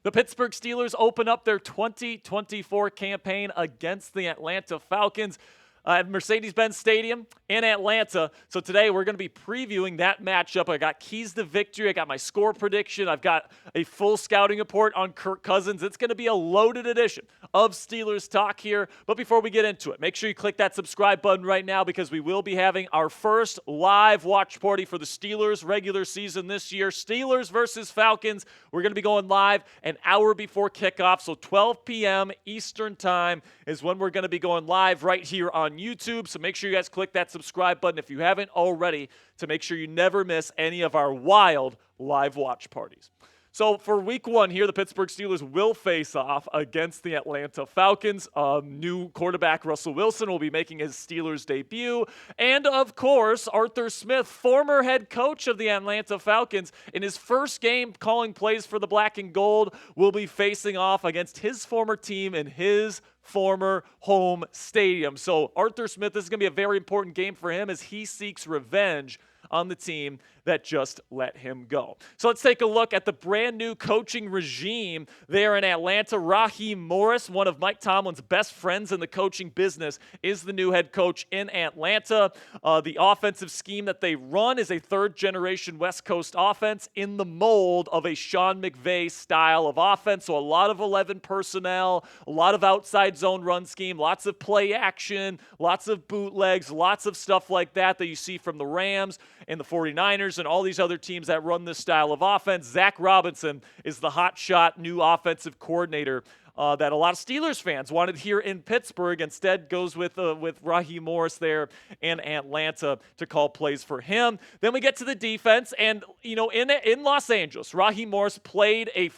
The Pittsburgh Steelers open up their 2024 campaign against the Atlanta Falcons at Mercedes-Benz Stadium in Atlanta. So today we're going to be previewing that matchup. I got keys to victory. I got my score prediction. I've got a full scouting report on Kirk Cousins. It's going to be a loaded edition of Steelers Talk here. But before we get into it, make sure you click that subscribe button right now because we will be having our first live watch party for the Steelers regular season this year. Steelers versus Falcons. We're going to be going live an hour before kickoff. So 12 p.m. Eastern time is when we're going to be going live right here on YouTube. So make sure you guys click that subscribe button if you haven't already to make sure you never miss any of our wild live watch parties. So for week one here, the Pittsburgh Steelers will face off against the Atlanta Falcons. New quarterback Russell Wilson will be making his Steelers debut. And of course, Artthur Smith, former head coach of the Atlanta Falcons, in his first game calling plays for the black and gold, will be facing off against his former team in his former home stadium. So Artthur Smith, this is going to be a very important game for him as he seeks revenge on the team that just let him go. So let's take a look at the brand new coaching regime there in Atlanta. Raheem Morris, one of Mike Tomlin's best friends in the coaching business, is the new head coach in Atlanta. The offensive scheme that they run is a third-generation West Coast offense in the mold of a Sean McVay style of offense. So a lot of 11 personnel, a lot of outside zone run scheme, lots of play action, lots of bootlegs, lots of stuff like that you see from the Rams and the 49ers and all these other teams that run this style of offense. Jack Robinson is the hotshot new offensive coordinator that a lot of Steelers fans wanted here in Pittsburgh. Instead goes with Raheem Morris there in Atlanta to call plays for him. Then we get to the defense, and in Los Angeles, Raheem Morris played a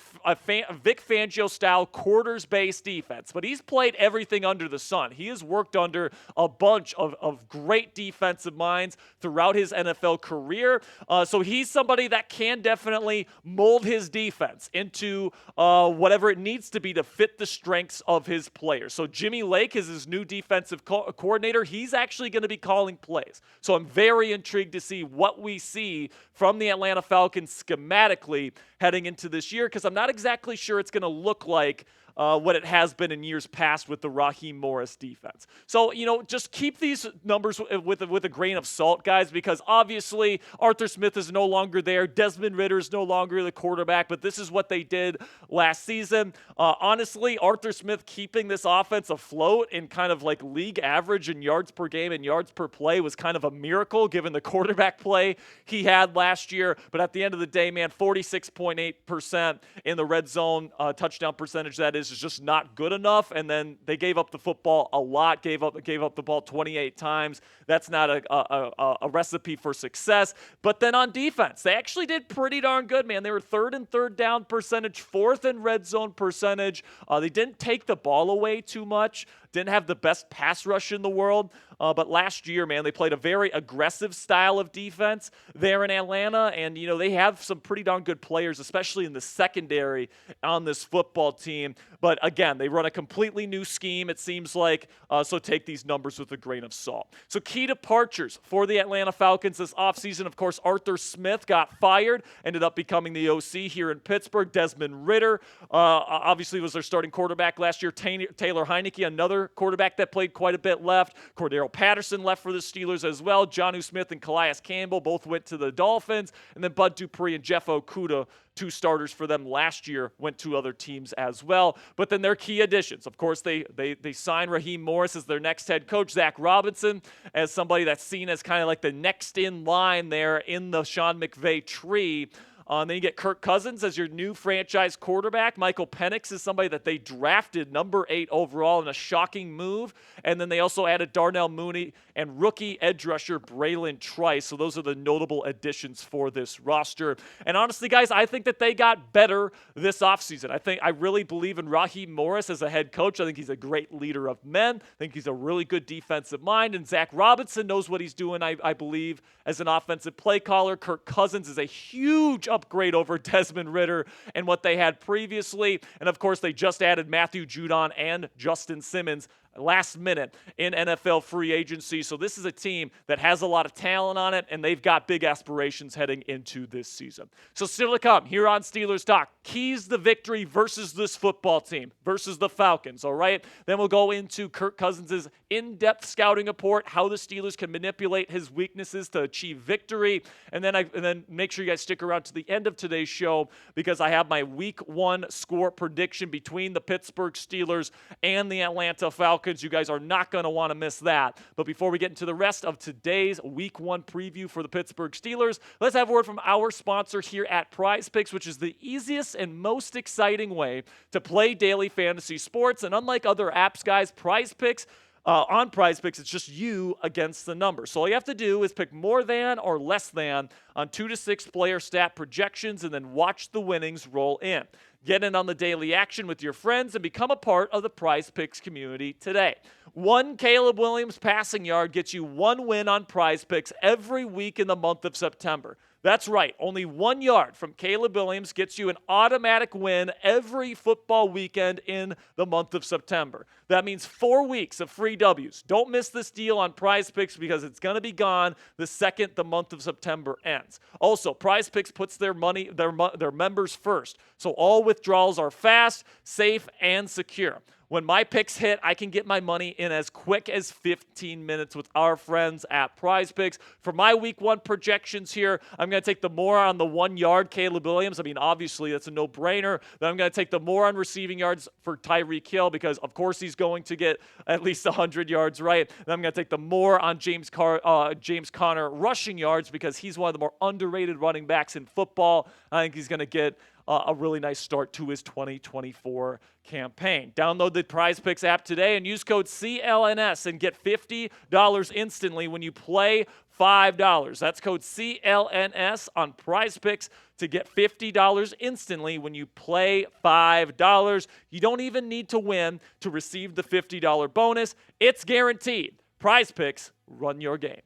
Vic Fangio-style quarters-based defense, but he's played everything under the sun. He has worked under a bunch of great defensive minds throughout his NFL career, so he's somebody that can definitely mold his defense into whatever it needs to be to fit the strengths of his players. So Jimmy Lake is his new defensive coordinator. He's actually going to be calling plays. So I'm very intrigued to see what we see from the Atlanta Falcons schematically heading into this year, because I'm not exactly sure it's going to look like what it has been in years past with the Raheem Morris defense. So, just keep these numbers with a grain of salt, guys, because obviously Artthur Smith is no longer there. Desmond Ridder is no longer the quarterback, but this is what they did last season. Honestly, Artthur Smith keeping this offense afloat in kind of like league average in yards per game and yards per play was kind of a miracle given the quarterback play he had last year. But at the end of the day, man, 46.8% in the red zone touchdown percentage, that is just not good enough. And then they gave up the football a lot, gave up the ball 28 times. That's not a recipe for success. But then on defense, they actually did pretty darn good, man. They were third in third down percentage, fourth in red zone percentage. They didn't take the ball away too much. Didn't have the best pass rush in the world, but last year, man, they played a very aggressive style of defense there in Atlanta, and, they have some pretty darn good players, especially in the secondary on this football team. But, again, they run a completely new scheme, it seems like, so take these numbers with a grain of salt. So key departures for the Atlanta Falcons this offseason, of course, Artthur Smith got fired, ended up becoming the OC here in Pittsburgh. Desmond Ridder, obviously, was their starting quarterback last year. Taylor Heineke, another quarterback that played quite a bit, left. Cordero Patterson left for the Steelers as well. Jonnu Smith and Calais Campbell both went to the Dolphins. And then Bud Dupree and Jeff Okudah, two starters for them last year, went to other teams as well. But then their key additions, of course, they signed Raheem Morris as their next head coach, Jack Robinson as somebody that's seen as kind of like the next in line there in the Sean McVay tree. Then you get Kirk Cousins as your new franchise quarterback. Michael Penix is somebody that they drafted number 8 overall in a shocking move. And then they also added Darnell Mooney and rookie edge rusher Braylon Trice. So those are the notable additions for this roster. And honestly, guys, I think that they got better this offseason. I really believe in Raheem Morris as a head coach. I think he's a great leader of men. I think he's a really good defensive mind. And Zach Robinson knows what he's doing, I believe, as an offensive play caller. Kirk Cousins is a huge upgrade over Desmond Ridder and what they had previously. And of course, they just added Matthew Judon and Justin Simmons last minute in NFL free agency. So this is a team that has a lot of talent on it, and they've got big aspirations heading into this season. So still to come here on Steelers Talk, keys to victory versus this football team, versus the Falcons, all right? Then we'll go into Kirk Cousins' in-depth scouting report, how the Steelers can manipulate his weaknesses to achieve victory, and then make sure you guys stick around to the end of today's show because I have my Week 1 score prediction between the Pittsburgh Steelers and the Atlanta Falcons. You guys are not going to want to miss that. But before we get into the rest of today's Week 1 preview for the Pittsburgh Steelers, let's have a word from our sponsor here at Prize Picks, which is the easiest and most exciting way to play daily fantasy sports. And unlike other apps, guys, Prize Picks, on Prize Picks, it's just you against the numbers. So all you have to do is pick more than or less than on 2 to 6 player stat projections and then watch the winnings roll in. Get in on the daily action with your friends and become a part of the Prize Picks community today. One Caleb Williams passing yard gets you one win on Prize Picks every week in the month of September. That's right, only 1 yard from Caleb Williams gets you an automatic win every football weekend in the month of September. That means 4 weeks of free W's. Don't miss this deal on Prize Picks because it's going to be gone the second the month of September ends. Also, Prize Picks puts their members first, so all withdrawals are fast, safe, and secure. When my picks hit, I can get my money in as quick as 15 minutes with our friends at Prize Picks. For my Week 1 projections here, I'm going to take the more on the 1 yard Caleb Williams. I mean, obviously, that's a no-brainer. Then I'm going to take the more on receiving yards for Tyreek Hill because, of course, he's going to get at least 100 yards, right? Then I'm going to take the more on James Conner rushing yards because he's one of the more underrated running backs in football. I think he's going to get a really nice start to his 2024 campaign. Download the Prize Picks app today and use code CLNS and get $50 instantly when you play $5. That's code CLNS on Prize Picks to get $50 instantly when you play $5. You don't even need to win to receive the $50 bonus. It's guaranteed. Prize Picks, run your game.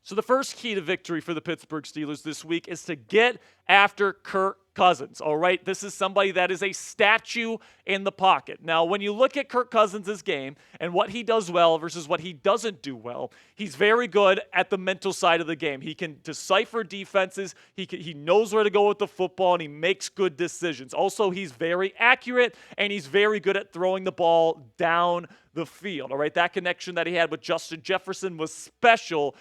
So the first key to victory for the Pittsburgh Steelers this week is to get after Kirk Cousins, all right? This is somebody that is a statue in the pocket. Now, when you look at Kirk Cousins' game and what he does well versus what he doesn't do well, he's very good at the mental side of the game. He can decipher defenses. He knows where to go with the football, and he makes good decisions. Also, he's very accurate, and he's very good at throwing the ball down the field, all right? That connection that he had with Justin Jefferson was special,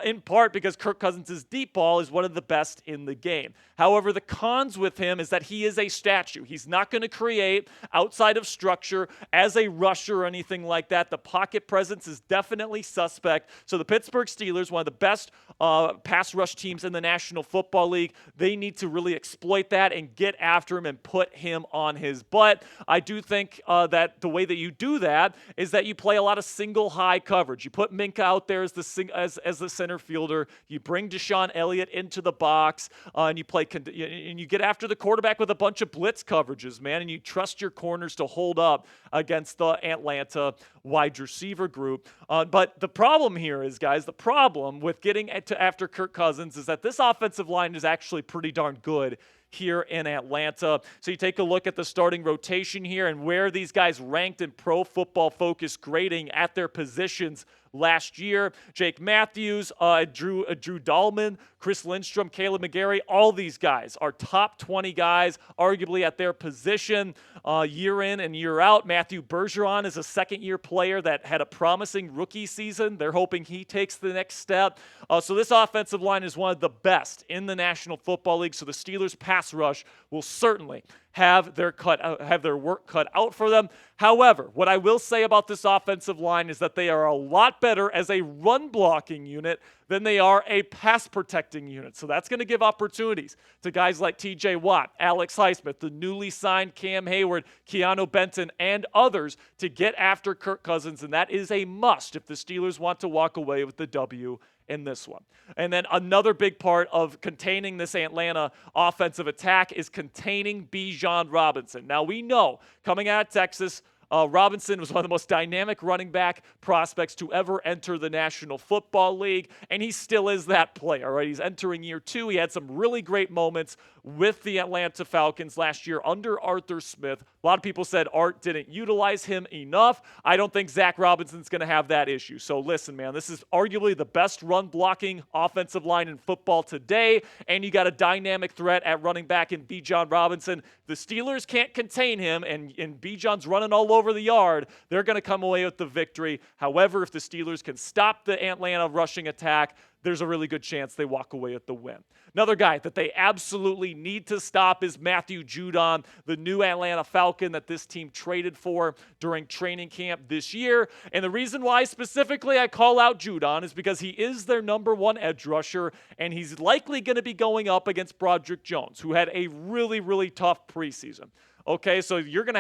in part because Kirk Cousins' deep ball is one of the best in the game. However, the cons with him is that he is a statue. He's not going to create outside of structure as a rusher or anything like that. The pocket presence is definitely suspect. So the Pittsburgh Steelers, one of the best pass rush teams in the National Football League, they need to really exploit that and get after him and put him on his butt. I do think that the way that you do that is that you play a lot of single high coverage. You put Minka out there as the center fielder. You bring Deshaun Elliott into the box, and you get after the quarterback with a bunch of blitz coverages, man, and you trust your corners to hold up against the Atlanta wide receiver group. But the problem here is, guys, the problem with getting after Kirk Cousins is that this offensive line is actually pretty darn good here in Atlanta. So you take a look at the starting rotation here and where these guys ranked in Pro Football Focus grading at their positions last year. Jake Matthews, Drew Dahlman, Chris Lindstrom, Caleb McGarry, all these guys are top 20 guys, arguably at their position year in and year out. Matthew Bergeron is a second-year player that had a promising rookie season. They're hoping he takes the next step. So this offensive line is one of the best in the National Football League, so the Steelers' pass rush will certainly have their work cut out for them. However, what I will say about this offensive line is that they are a lot better as a run-blocking unit than they are a pass-protecting unit. So that's going to give opportunities to guys like T.J. Watt, Alex Highsmith, the newly signed Cam Hayward, Keanu Benton, and others to get after Kirk Cousins, and that is a must if the Steelers want to walk away with the W in this one. And then another big part of containing this Atlanta offensive attack is containing Bijan Robinson. Now we know coming out of Texas, Robinson was one of the most dynamic running back prospects to ever enter the National Football League, and he still is that player, right? He's entering year 2. He had some really great moments with the Atlanta Falcons last year under Artthur Smith. A lot of people said Art didn't utilize him enough. I don't think Zach Robinson's going to have that issue. So listen, man, this is arguably the best run-blocking offensive line in football today, and you got a dynamic threat at running back in Bijan Robinson. The Steelers can't contain him, and Bijan's running all over the yard. They're going to come away with the victory. However, if the Steelers can stop the Atlanta rushing attack, there's a really good chance they walk away with the win. Another guy that they absolutely need to stop is Matthew Judon, the new Atlanta Falcon that this team traded for during training camp this year. And the reason why specifically I call out Judon is because he is their number 1 edge rusher, and he's likely going to be going up against Broderick Jones, who had a really, really tough preseason. Okay, so you're gonna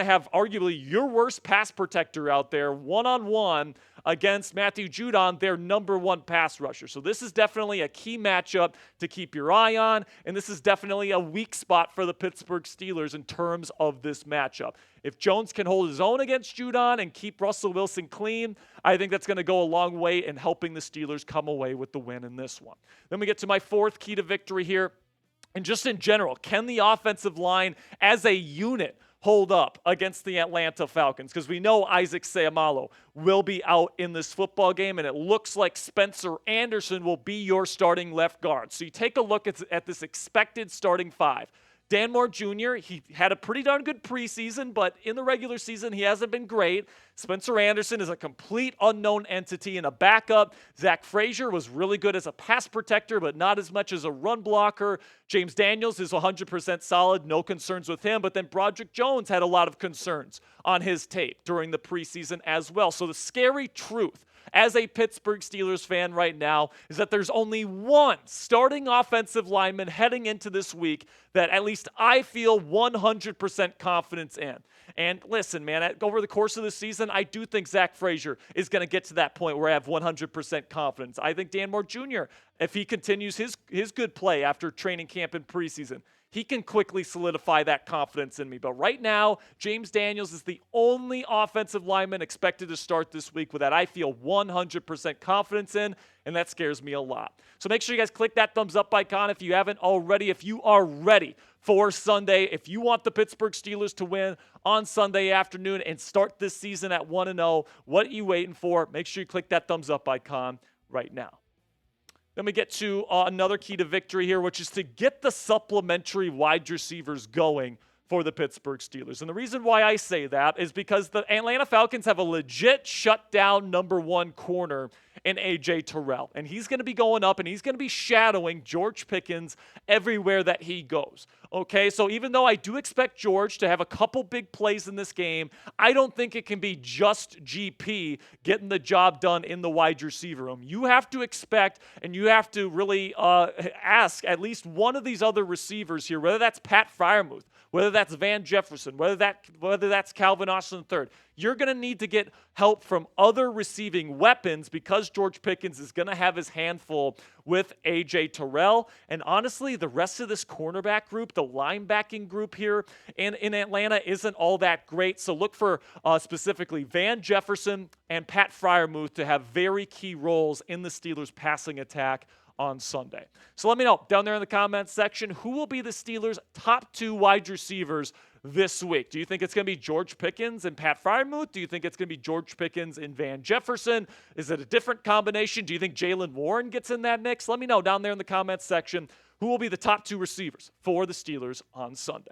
have arguably your worst pass protector out there one-on-one against Matthew Judon, their number 1 pass rusher. So this is definitely a key matchup to keep your eye on, and this is definitely a weak spot for the Pittsburgh Steelers in terms of this matchup. If Jones can hold his own against Judon and keep Russell Wilson clean, I think that's going to go a long way in helping the Steelers come away with the win in this one. Then we get to my 4th key to victory here. And just in general, can the offensive line as a unit hold up against the Atlanta Falcons? Because we know Isaac Seumalo will be out in this football game, and it looks like Spencer Anderson will be your starting left guard. So you take a look at this expected starting 5. Dan Moore Jr., he had a pretty darn good preseason, but in the regular season, he hasn't been great. Spencer Anderson is a complete unknown entity and a backup. Zach Frazier was really good as a pass protector, but not as much as a run blocker. James Daniels is 100% solid, no concerns with him. But then Broderick Jones had a lot of concerns on his tape during the preseason as well. So the scary truth as a Pittsburgh Steelers fan right now is that there's only one starting offensive lineman heading into this week that at least I feel 100% confidence in. And listen, man, over the course of the season, I do think Zach Frazier is going to get to that point where I have 100% confidence. I think Dan Moore Jr., if he continues his good play after training camp and preseason, he can quickly solidify that confidence in me. But right now, James Daniels is the only offensive lineman expected to start this week with that I feel 100% confidence in, and that scares me a lot. So make sure you guys click that thumbs up icon if you haven't already. If you are ready for Sunday, if you want the Pittsburgh Steelers to win on Sunday afternoon and start this season at 1-0, what are you waiting for? Make sure you click that thumbs up icon right now. Then we get to another key to victory here, which is to get the supplementary wide receivers going for the Pittsburgh Steelers. And the reason why I say that is because the Atlanta Falcons have a legit shutdown number 1 corner in A.J. Terrell. And he's going to be going up and he's going to be shadowing George Pickens everywhere that he goes. Okay, so even though I do expect George to have a couple big plays in this game, I don't think it can be just GP getting the job done in the wide receiver room. You have to expect and you have to really ask at least one of these other receivers here, whether that's Pat Freiermuth, whether that's Van Jefferson, whether that's Calvin Austin III. You're going to need to get help from other receiving weapons because George Pickens is going to have his handful with A.J. Terrell. And honestly, the rest of this cornerback group, the linebacking group here in Atlanta isn't all that great. So look for specifically Van Jefferson and Pat Freiermuth to have very key roles in the Steelers' passing attack on Sunday. So let me know down there in the comments section, who will be the Steelers' top 2 wide receivers this week? Do you think it's going to be George Pickens and Pat Freiermuth? Do you think it's going to be George Pickens and Van Jefferson? Is it a different combination? Do you think Jaylen Warren gets in that mix? Let me know down there in the comments section who will be the top 2 receivers for the Steelers on Sunday.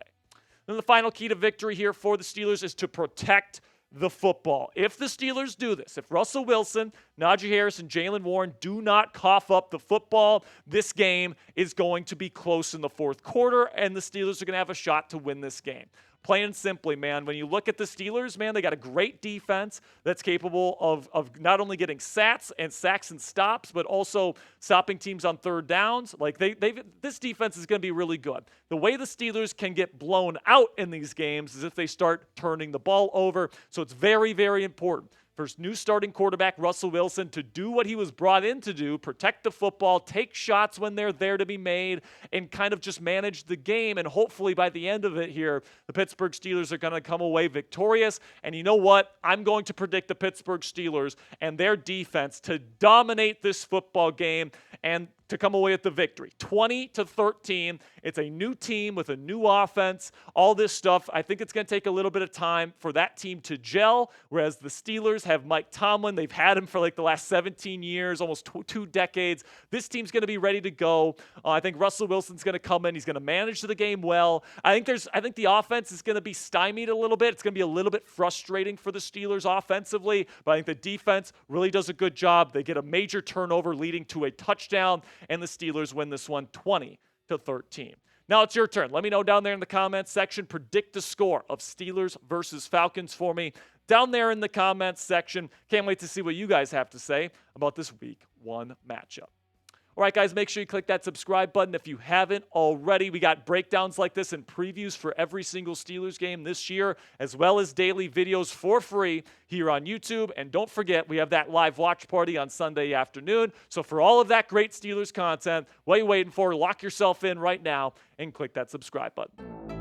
Then the final key to victory here for the Steelers is to protect the football. If the Steelers do this, if Russell Wilson, Najee Harris, and Jaylen Warren do not cough up the football, this game is going to be close in the 4th quarter, and the Steelers are going to have a shot to win this game. Plain and simply, man, when you look at the Steelers, man, they got a great defense that's capable of not only getting sacks and stops, but also stopping teams on 3rd downs. Like this defense is going to be really good. The way the Steelers can get blown out in these games is if they start turning the ball over. So it's very, very important for his new starting quarterback, Russell Wilson, to do what he was brought in to do, protect the football, take shots when they're there to be made, and kind of just manage the game. And hopefully by the end of it here, the Pittsburgh Steelers are going to come away victorious. And you know what? I'm going to predict the Pittsburgh Steelers and their defense to dominate this football game and to come away with the victory. 20-13. It's a new team with a new offense, all this stuff. I think it's going to take a little bit of time for that team to gel, whereas the Steelers have Mike Tomlin. They've had him for like the last 17 years, almost two decades. This team's going to be ready to go. I think Russell Wilson's going to come in. He's going to manage the game well. I think the offense is going to be stymied a little bit. It's going to be a little bit frustrating for the Steelers offensively, but I think the defense really does a good job. They get a major turnover leading to a touchdown, and the Steelers win this one 20-13. Now it's your turn. Let me know down there in the comments section. Predict the score of Steelers versus Falcons for me down there in the comments section. Can't wait to see what you guys have to say about this Week 1 matchup. All right, guys, make sure you click that subscribe button if you haven't already. We got breakdowns like this and previews for every single Steelers game this year, as well as daily videos for free here on YouTube. And don't forget, we have that live watch party on Sunday afternoon. So for all of that great Steelers content, what are you waiting for? Lock yourself in right now and click that subscribe button.